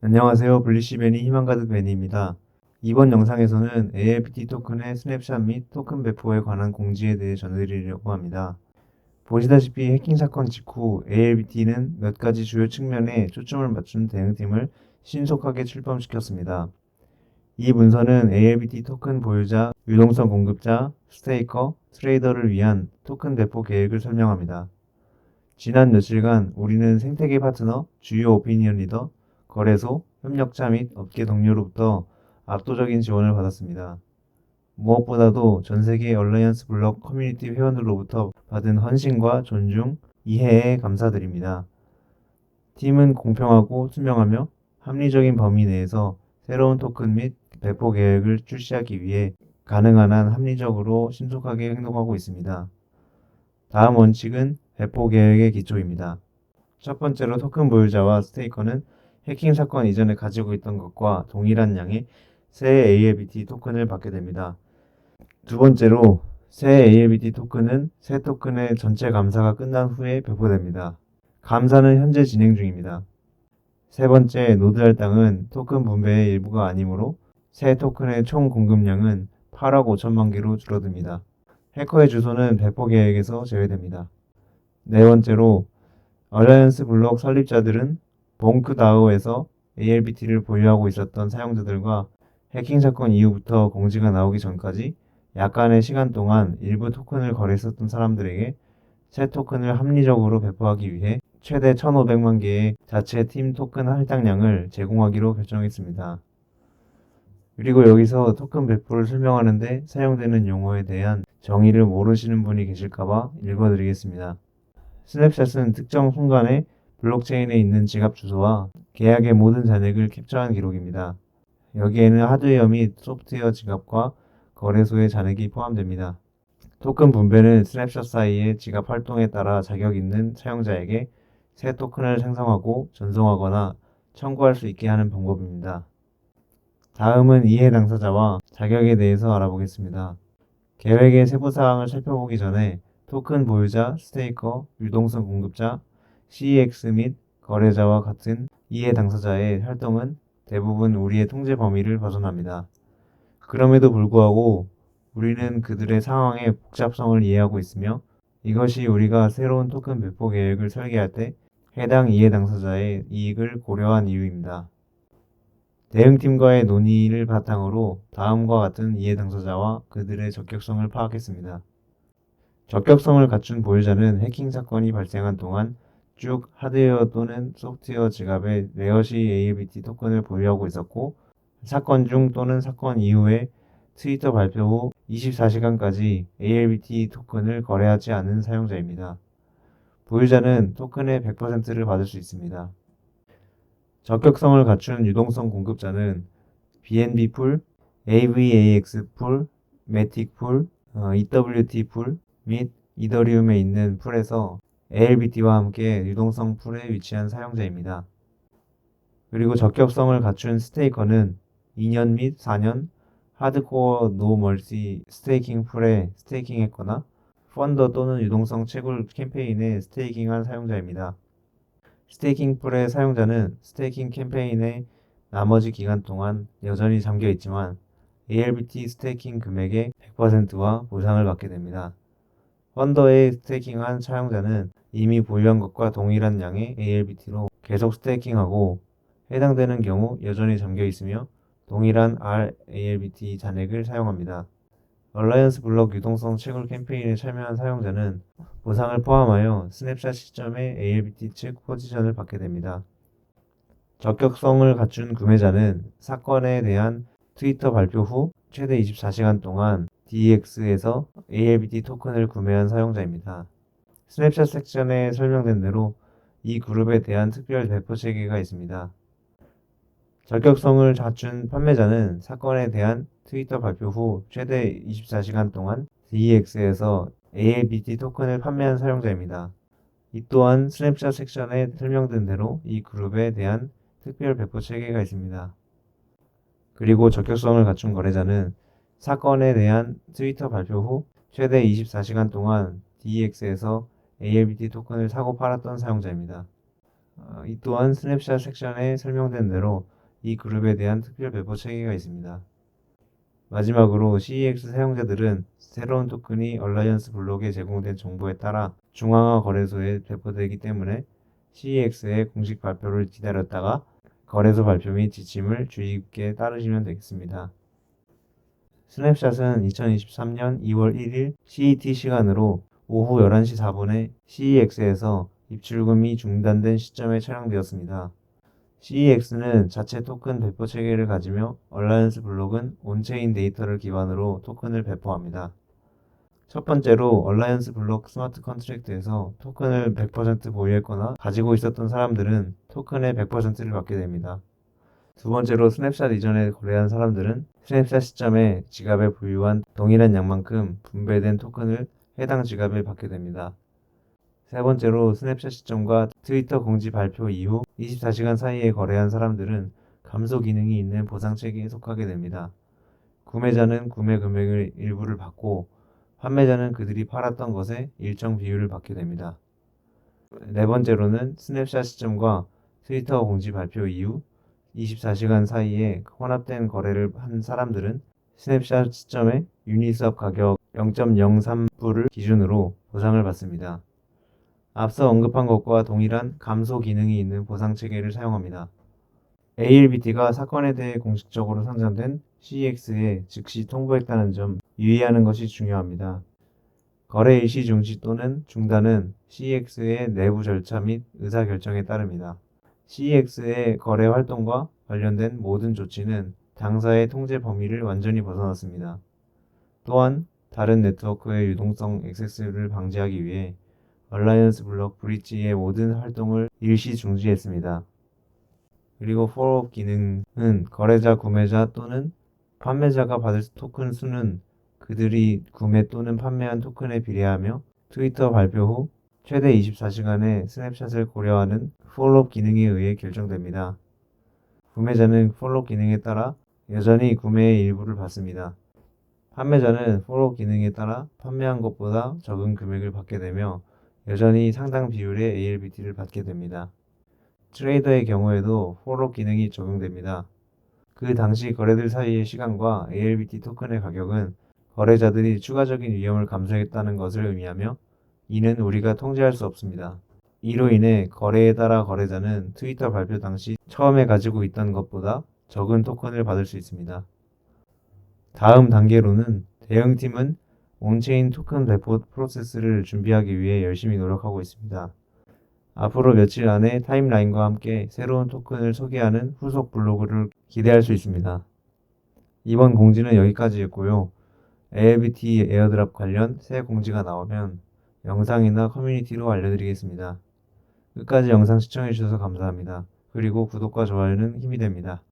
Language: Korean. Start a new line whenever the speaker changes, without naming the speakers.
안녕하세요. 블리시 베니 희망가득 베니입니다. 이번 영상에서는 ALBT 토큰의 스냅샷 및 토큰 배포에 관한 공지에 대해 전해드리려고 합니다. 보시다시피 해킹 사건 직후 ALBT는 몇 가지 주요 측면에 초점을 맞춘 대응팀을 신속하게 출범시켰습니다. 이 문서는 ALBT 토큰 보유자, 유동성 공급자, 스테이커, 트레이더를 위한 토큰 배포 계획을 설명합니다. 지난 며칠간 우리는 생태계 파트너, 주요 오피니언 리더, 거래소, 협력자 및 업계 동료로부터 압도적인 지원을 받았습니다. 무엇보다도 전 세계 얼라이언스 블록 커뮤니티 회원들로부터 받은 헌신과 존중, 이해에 감사드립니다. 팀은 공평하고 투명하며 합리적인 범위 내에서 새로운 토큰 및 배포 계획을 출시하기 위해 가능한 한 합리적으로 신속하게 행동하고 있습니다. 다음 원칙은 배포 계획의 기초입니다. 첫 번째로 토큰 보유자와 스테이커는 해킹 사건 이전에 가지고 있던 것과 동일한 양의 새 ALBT 토큰을 받게 됩니다. 두 번째로 새 ALBT 토큰은 새 토큰의 전체 감사가 끝난 후에 배포됩니다. 감사는 현재 진행 중입니다. 세 번째, 노드 할당은 토큰 분배의 일부가 아니므로 새 토큰의 총 공급량은 8억 5천만 개로 줄어듭니다. 해커의 주소는 배포 계획에서 제외됩니다. 네 번째로 얼라이언스 블록 설립자들은 봉크다오에서 ALBT를 보유하고 있었던 사용자들과 해킹 사건 이후부터 공지가 나오기 전까지 약간의 시간 동안 일부 토큰을 거래했었던 사람들에게 새 토큰을 합리적으로 배포하기 위해 최대 1,500만 개의 자체 팀 토큰 할당량을 제공하기로 결정했습니다. 그리고 여기서 토큰 배포를 설명하는데 사용되는 용어에 대한 정의를 모르시는 분이 계실까봐 읽어드리겠습니다. 스냅샷은 특정 순간에 블록체인에 있는 지갑 주소와 계약의 모든 잔액을 캡처한 기록입니다. 여기에는 하드웨어 및 소프트웨어 지갑과 거래소의 잔액이 포함됩니다. 토큰 분배는 스냅샷 사이의 지갑 활동에 따라 자격 있는 사용자에게 새 토큰을 생성하고 전송하거나 청구할 수 있게 하는 방법입니다. 다음은 이해 당사자와 자격에 대해서 알아보겠습니다. 계획의 세부 사항을 살펴보기 전에 토큰 보유자, 스테이커, 유동성 공급자, CEX 및 거래자와 같은 이해 당사자의 활동은 대부분 우리의 통제 범위를 벗어납니다. 그럼에도 불구하고 우리는 그들의 상황의 복잡성을 이해하고 있으며 이것이 우리가 새로운 토큰 배포 계획을 설계할 때 해당 이해 당사자의 이익을 고려한 이유입니다. 대응팀과의 논의를 바탕으로 다음과 같은 이해 당사자와 그들의 적격성을 파악했습니다. 적격성을 갖춘 보유자는 해킹 사건이 발생한 동안 쭉 하드웨어 또는 소프트웨어 지갑에 레어시 ALBT 토큰을 보유하고 있었고 사건 중 또는 사건 이후에 트위터 발표 후 24시간까지 ALBT 토큰을 거래하지 않은 사용자입니다. 보유자는 토큰의 100%를 받을 수 있습니다. 적격성을 갖춘 유동성 공급자는 BNB 풀, AVAX 풀, 매틱 풀, EWT 풀 및 이더리움에 있는 풀에서 ALBT와 함께 유동성 풀에 위치한 사용자입니다. 그리고 적격성을 갖춘 스테이커는 2년 및 4년 하드코어 노 멀티 스테이킹 풀에 스테이킹했거나 펀더 또는 유동성 채굴 캠페인에 스테이킹한 사용자입니다. 스테이킹 풀의 사용자는 스테이킹 캠페인의 나머지 기간 동안 여전히 잠겨 있지만 ALBT 스테이킹 금액의 100%와 보상을 받게 됩니다. 펀더에 스테이킹한 사용자는 이미 보유한 것과 동일한 양의 ALBT로 계속 스테이킹하고 해당되는 경우 여전히 잠겨 있으며 동일한 RALBT 잔액을 사용합니다. 얼라이언스 블록 유동성 채굴 캠페인에 참여한 사용자는 보상을 포함하여 스냅샷 시점에 ALBT 측 포지션을 받게 됩니다. 적격성을 갖춘 구매자는 사건에 대한 트위터 발표 후 최대 24시간 동안 DEX에서 ALBT 토큰을 구매한 사용자입니다. 스냅샷 섹션에 설명된 대로 이 그룹에 대한 특별 배포 체계가 있습니다. 적격성을 갖춘 판매자는 사건에 대한 트위터 발표 후 최대 24시간 동안 DEX에서 ALBT 토큰을 판매한 사용자입니다. 이 또한 스냅샷 섹션에 설명된 대로 이 그룹에 대한 특별 배포 체계가 있습니다. 그리고 적격성을 갖춘 거래자는 사건에 대한 트위터 발표 후 최대 24시간 동안 DEX에서 ALBT 토큰을 사고 팔았던 사용자입니다. 이 또한 스냅샷 섹션에 설명된 대로 이 그룹에 대한 특별 배포 체계가 있습니다. 마지막으로 CEX 사용자들은 새로운 토큰이 얼라이언스 블록에 제공된 정보에 따라 중앙화 거래소에 배포되기 때문에 CEX의 공식 발표를 기다렸다가 거래소 발표 및 지침을 주의 깊게 따르시면 되겠습니다. 스냅샷은 2023년 2월 1일 CET 시간으로 오후 11시 4분에 CEX에서 입출금이 중단된 시점에 촬영되었습니다. CEX는 자체 토큰 배포 체계를 가지며 얼라이언스 블록은 온체인 데이터를 기반으로 토큰을 배포합니다. 첫 번째로 얼라이언스 블록 스마트 컨트랙트에서 토큰을 100% 보유했거나 가지고 있었던 사람들은 토큰의 100%를 받게 됩니다. 두 번째로 스냅샷 이전에 거래한 사람들은 스냅샷 시점에 지갑에 보유한 동일한 양만큼 분배된 토큰을 해당 지갑에 받게 됩니다. 세 번째로 스냅샷 시점과 트위터 공지 발표 이후 24시간 사이에 거래한 사람들은 감소 기능이 있는 보상 체계에 속하게 됩니다. 구매자는 구매 금액의 일부를 받고 판매자는 그들이 팔았던 것의 일정 비율을 받게 됩니다. 네 번째로는 스냅샷 시점과 트위터 공지 발표 이후 24시간 사이에 혼합된 거래를 한 사람들은 스냅샷 시점에 유니스왑 가격 0.03불을 기준으로 보상을 받습니다. 앞서 언급한 것과 동일한 감소 기능이 있는 보상 체계를 사용합니다. ALBT가 사건에 대해 공식적으로 선정된 CEX에 즉시 통보했다는 점 유의하는 것이 중요합니다. 거래 일시 중지 또는 중단은 CEX의 내부 절차 및 의사결정에 따릅니다. CEX의 거래 활동과 관련된 모든 조치는 당사의 통제 범위를 완전히 벗어났습니다. 또한 다른 네트워크의 유동성 액세스를 방지하기 위해 얼라이언스 블록 브릿지의 모든 활동을 일시 중지했습니다. 그리고 폴로업 기능은 거래자, 구매자 또는 판매자가 받을 토큰 수는 그들이 구매 또는 판매한 토큰에 비례하며 트위터 발표 후 최대 24시간의 스냅샷을 고려하는 폴로업 기능에 의해 결정됩니다. 구매자는 폴로업 기능에 따라 여전히 구매의 일부를 받습니다. 판매자는 폴로업 기능에 따라 판매한 것보다 적은 금액을 받게 되며 여전히 상당 비율의 ALBT를 받게 됩니다. 트레이더의 경우에도 폴로업 기능이 적용됩니다. 그 당시 거래들 사이의 시간과 ALBT 토큰의 가격은 거래자들이 추가적인 위험을 감수했다는 것을 의미하며 이는 우리가 통제할 수 없습니다. 이로 인해 거래에 따라 거래자는 트위터 발표 당시 처음에 가지고 있던 것보다 적은 토큰을 받을 수 있습니다. 다음 단계로는 대응팀은 온체인 토큰 배포 프로세스를 준비하기 위해 열심히 노력하고 있습니다. 앞으로 며칠 안에 타임라인과 함께 새로운 토큰을 소개하는 후속 블로그를 기대할 수 있습니다. 이번 공지는 여기까지였고요. ALBT 에어드랍 관련 새 공지가 나오면 영상이나 커뮤니티로 알려드리겠습니다. 끝까지 영상 시청해주셔서 감사합니다. 그리고 구독과 좋아요는 힘이 됩니다.